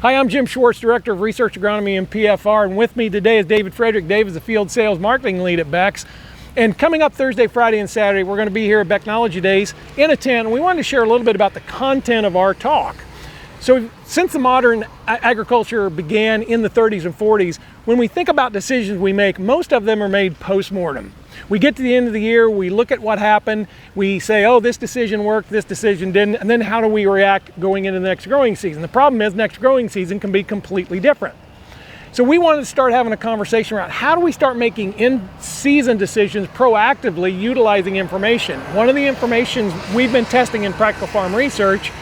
Hi, I'm Jim Schwartz, Director of Research Agronomy and PFR, and with me today is David Frederick. Dave is the Field Sales Marketing Lead at Beck's. And coming up Thursday, Friday, and Saturday, we're going to be here at Becknology Days in a tent, and we wanted to share a little bit about the content of our talk. So since the modern agriculture began in the 30s and 40s, when we think about decisions we make, most of them are made post-mortem. We get to the end of the year, we look at what happened, we say, oh, this decision worked, this decision didn't, and then how do we react going into the next growing season? The problem is next growing season can be completely different. So we wanted to start having a conversation around how do we start making in-season decisions proactively utilizing information. One of the informations we've been testing in practical farm research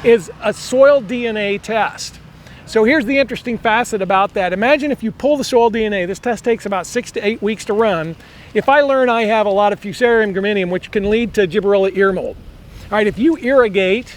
is a soil DNA test. So here's the interesting facet about that. Imagine if you pull the soil DNA, this test takes about 6 to 8 weeks to run. If I learn I have a lot of Fusarium gramineum, which can lead to gibberella ear mold. All right, if you irrigate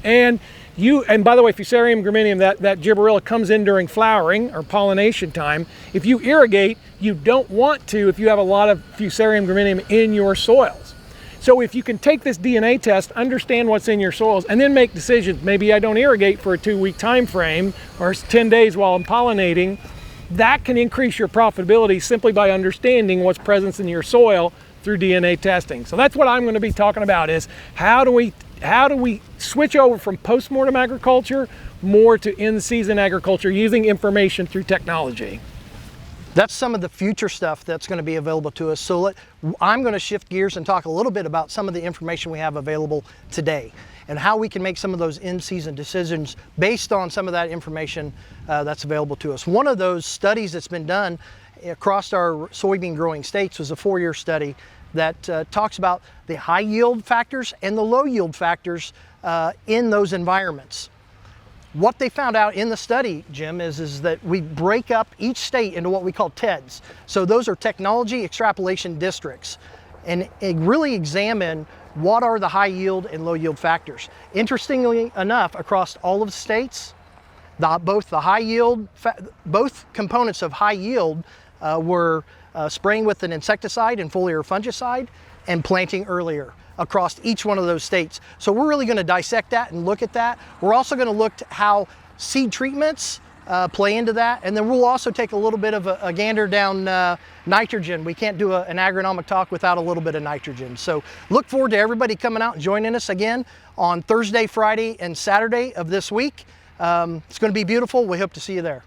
and by the way, Fusarium gramineum, that gibberella comes in during flowering or pollination time. If you irrigate, you don't want to if you have a lot of Fusarium gramineum in your soils. So if you can take this DNA test, understand what's in your soils, and then make decisions, maybe I don't irrigate for a 2-week time frame or 10 days while I'm pollinating, that can increase your profitability simply by understanding what's present in your soil through DNA testing. So that's what I'm going to be talking about is how do we switch over from post-mortem agriculture more to in-season agriculture using information through technology. That's some of the future stuff that's going to be available to us. So I'm going to shift gears and talk a little bit about some of the information we have available today and how we can make some of those in-season decisions based on some of that information that's available to us. One of those studies that's been done across our soybean growing states was a 4-year study that talks about the high yield factors and the low yield factors in those environments. What they found out in the study, Jim, is that we break up each state into what we call TEDs. So those are technology extrapolation districts, and really examine what are the high yield and low yield factors. Interestingly enough, across all of the states, both components of high yield were spraying with an insecticide and foliar fungicide and planting earlier across each one of those states. So we're really going to dissect that and look at that. We're also going to look at how seed treatments play into that, and then we'll also take a little bit of a gander down nitrogen. We can't do an agronomic talk without a little bit of nitrogen. So look forward to everybody coming out and joining us again on Thursday, Friday, and Saturday of this week. It's going to be beautiful. We hope to see you there.